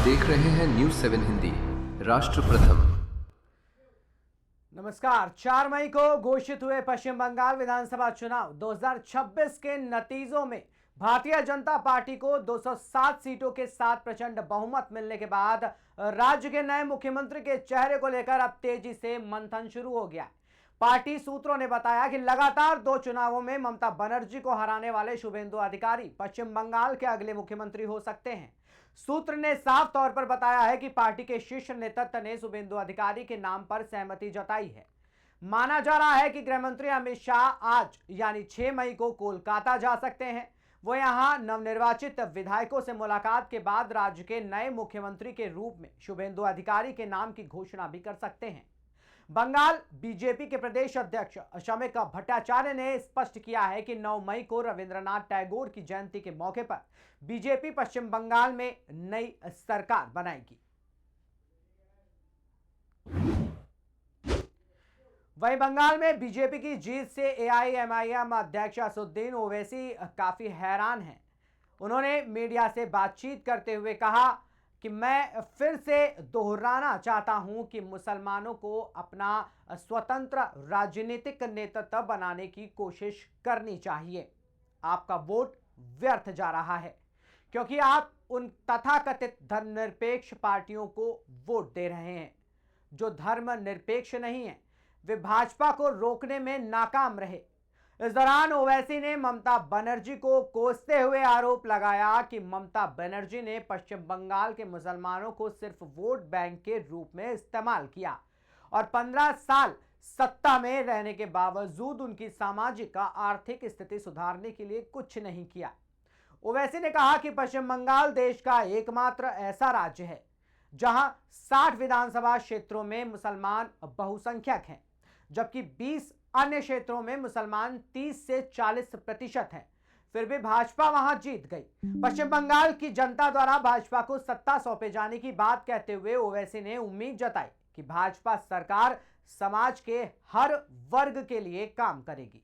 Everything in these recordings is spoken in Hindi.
देख रहे हैं न्यूज़ 7 हिंदी, राष्ट्र प्रथम। नमस्कार। 4 मई को घोषित हुए पश्चिम बंगाल विधानसभा चुनाव 2026 के नतीजों में भारतीय जनता पार्टी को 207 सीटों के साथ प्रचंड बहुमत मिलने के बाद राज्य के नए मुख्यमंत्री के चेहरे को लेकर अब तेजी से मंथन शुरू हो गया है। पार्टी सूत्रों ने बताया कि लगातार 2 चुनावों में ममता बनर्जी को हराने वाले शुभेंदु अधिकारी पश्चिम बंगाल के अगले मुख्यमंत्री हो सकते हैं। सूत्र ने साफ तौर पर बताया है कि पार्टी के शीर्ष नेतृत्व ने शुभेंदु अधिकारी के नाम पर सहमति जताई है। माना जा रहा है कि गृह मंत्री अमित शाह आज यानी 6 मई को कोलकाता जा सकते हैं। वो यहां नवनिर्वाचित विधायकों से मुलाकात के बाद राज्य के नए मुख्यमंत्री के रूप में शुभेंदु अधिकारी के नाम की घोषणा भी कर सकते हैं। बंगाल बीजेपी के प्रदेश अध्यक्ष शमिक भट्टाचार्य ने स्पष्ट किया है कि 9 मई को रविंद्रनाथ टैगोर की जयंती के मौके पर बीजेपी पश्चिम बंगाल में नई सरकार बनाएगी। वहीं बंगाल में बीजेपी की जीत से एआईएमआईएम अध्यक्ष असदुद्दीन ओवैसी काफी हैरान हैं। उन्होंने मीडिया से बातचीत करते हुए कहा कि मैं फिर से दोहराना चाहता हूं कि मुसलमानों को अपना स्वतंत्र राजनीतिक नेतृत्व बनाने की कोशिश करनी चाहिए। आपका वोट व्यर्थ जा रहा है क्योंकि आप उन तथाकथित धर्मनिरपेक्ष पार्टियों को वोट दे रहे हैं जो धर्मनिरपेक्ष नहीं है। वे भाजपा को रोकने में नाकाम रहे। इस दौरान ओवैसी ने ममता बनर्जी को कोसते हुए आरोप लगाया कि ममता बनर्जी ने पश्चिम बंगाल के मुसलमानों को सिर्फ वोट बैंक के रूप में इस्तेमाल किया और 15 साल सत्ता में रहने के बावजूद उनकी सामाजिक आर्थिक स्थिति सुधारने के लिए कुछ नहीं किया। ओवैसी ने कहा कि पश्चिम बंगाल देश का एकमात्र ऐसा राज्य है जहां 60 विधानसभा क्षेत्रों में मुसलमान बहुसंख्यक हैं, जबकि 20 अन्य क्षेत्रों में मुसलमान 30 से 40% हैं। फिर भी भाजपा वहां जीत गई। पश्चिम बंगाल की जनता द्वारा भाजपा को सत्ता सौंपे जाने की बात कहते हुए ओवैसी ने उम्मीद जताई कि भाजपा सरकार समाज के हर वर्ग के लिए काम करेगी।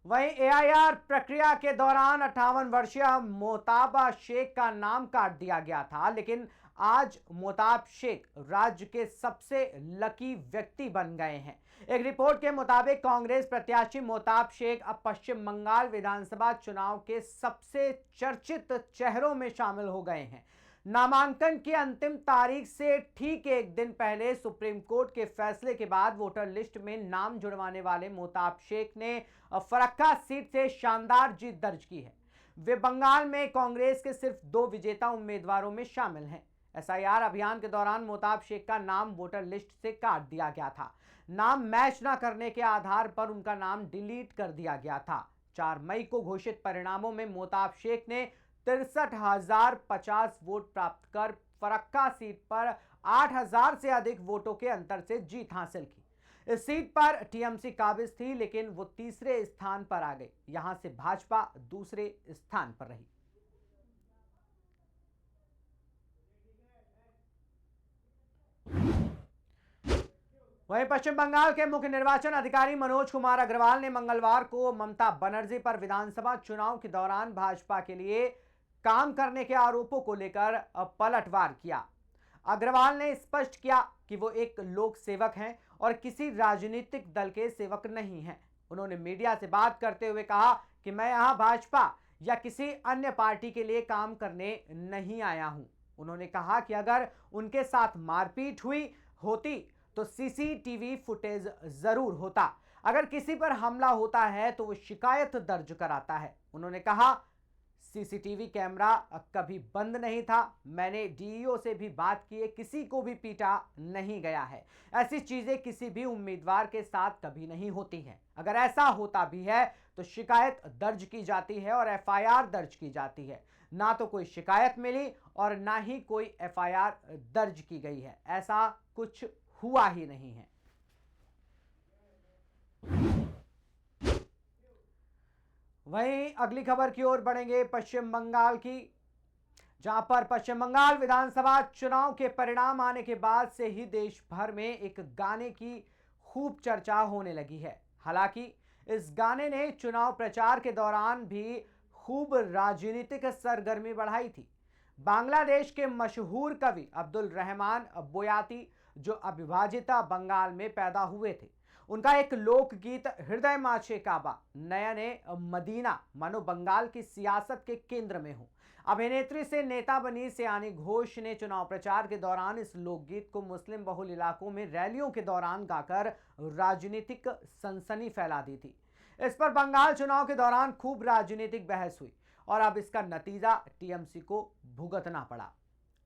वहीं एआईआर प्रक्रिया के दौरान 58 वर्षीय मोहताब शेख का नाम काट दिया गया था, लेकिन आज मोहताब शेख राज्य के सबसे लकी व्यक्ति बन गए हैं। एक रिपोर्ट के मुताबिक कांग्रेस प्रत्याशी मोहताब शेख अब पश्चिम बंगाल विधानसभा चुनाव के सबसे चर्चित चेहरों में शामिल हो गए हैं। नामांकन की अंतिम तारीख से ठीक एक दिन पहले सुप्रीम कोर्ट के फैसले के बाद वोटर लिस्ट में नाम जुड़वाने वाले मोहताब शेख ने फरक्का सीट से शानदार जीत दर्ज की है। वे बंगाल में कांग्रेस के सिर्फ 2 विजेता उम्मीदवारों में शामिल हैं। एसआईआर अभियान के दौरान मोहताब शेख का नाम वोटर लिस्ट से काट दिया गया था। नाम मैच न करने के आधार पर उनका नाम डिलीट कर दिया गया था। 4 मई को घोषित परिणामों में मोहताब शेख ने 63,050 वोट प्राप्त कर फरक्का सीट पर 8,000 से अधिक वोटों के अंतर से जीत हासिल की। इस सीट पर टीएमसी काबिज थी, लेकिन वो तीसरे स्थान पर आ गई। यहां से भाजपा दूसरे स्थान पर रही। वहीं पश्चिम बंगाल के मुख्य निर्वाचन अधिकारी मनोज कुमार अग्रवाल ने मंगलवार को ममता बनर्जी पर विधानसभा चुनाव के दौरान भाजपा के लिए काम करने के आरोपों को लेकर पलटवार किया। अग्रवाल ने स्पष्ट किया कि वो एक लोक सेवक हैं और किसी राजनीतिक दल के सेवक नहीं हैं। उन्होंने मीडिया से बात करते हुए कहा कि मैं यहां भाजपा या किसी अन्य पार्टी के लिए काम करने नहीं आया हूं। उन्होंने कहा कि अगर उनके साथ मारपीट हुई होती तो सीसीटीवी फुटेज जरूर होता। अगर किसी पर हमला होता है तो वो शिकायत दर्ज कराता है। उन्होंने कहा सीसीटीवी कैमरा कभी बंद नहीं था। मैंने डीईओ से भी बात की है, किसी को भी पीटा नहीं गया है। ऐसी चीजें किसी भी उम्मीदवार के साथ कभी नहीं होती हैं। अगर ऐसा होता भी है तो शिकायत दर्ज की जाती है और एफआईआर दर्ज की जाती है। ना तो कोई शिकायत मिली और ना ही कोई एफआईआर दर्ज की गई है। ऐसा कुछ हुआ ही नहीं है। वहीं अगली खबर की ओर बढ़ेंगे पश्चिम बंगाल की, जहां पर पश्चिम बंगाल विधानसभा चुनाव के परिणाम आने के बाद से ही देश भर में एक गाने की खूब चर्चा होने लगी है। हालांकि इस गाने ने चुनाव प्रचार के दौरान भी खूब राजनीतिक सरगर्मी बढ़ाई थी। बांग्लादेश के मशहूर कवि अब्दुल रहमान बोयाती, जो अविभाजित बंगाल में पैदा हुए थे, उनका एक लोकगीत हृदय माछे काबा नयने मदीना मानो बंगाल की सियासत के केंद्र में हो। अभिनेत्री से नेता बनी सयानी घोष ने चुनाव प्रचार के दौरान इस लोकगीत को मुस्लिम बहुल इलाकों में रैलियों के दौरान गाकर राजनीतिक सनसनी फैला दी थी। इस पर बंगाल चुनाव के दौरान खूब राजनीतिक बहस हुई और अब इसका नतीजा टीएमसी को भुगतना पड़ा।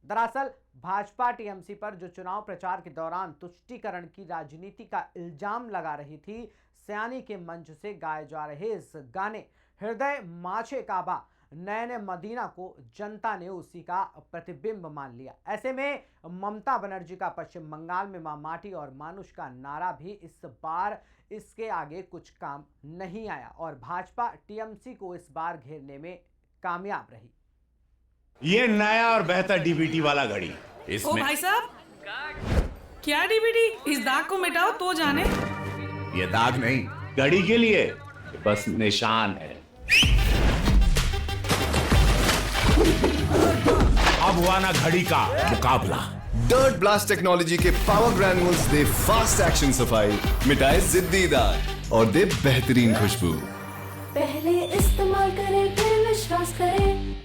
दरअसल भाजपा टीएमसी पर जो चुनाव प्रचार के दौरान तुष्टीकरण की राजनीति का इल्जाम लगा रही थी, सयानी के मंच से गाए जा रहे इस गाने हृदय माछे काबा नयने मदीना को जनता ने उसी का प्रतिबिंब मान लिया। ऐसे में ममता बनर्जी का पश्चिम बंगाल में मां माटी और मानुष का नारा भी इस बार इसके आगे कुछ काम नहीं आया और भाजपा टीएमसी को इस बार घेरने में कामयाब रही। ये नया और बेहतर डीबीटी वाला घड़ी ओ इसमें भाई साहब, क्या डीबीटी? इस दाग को मिटाओ तो जाने। ये दाग नहीं, घड़ी के लिए बस निशान है। अब हुआ ना घड़ी का मुकाबला। डर्ट ब्लास्ट टेक्नोलॉजी के पावर ग्रैन्यूल्स दे फास्ट एक्शन सफाई, मिटाए जिद्दी दाग और दे बेहतरीन खुशबू। पहले इस्तेमाल करें फिर विश्वास करें।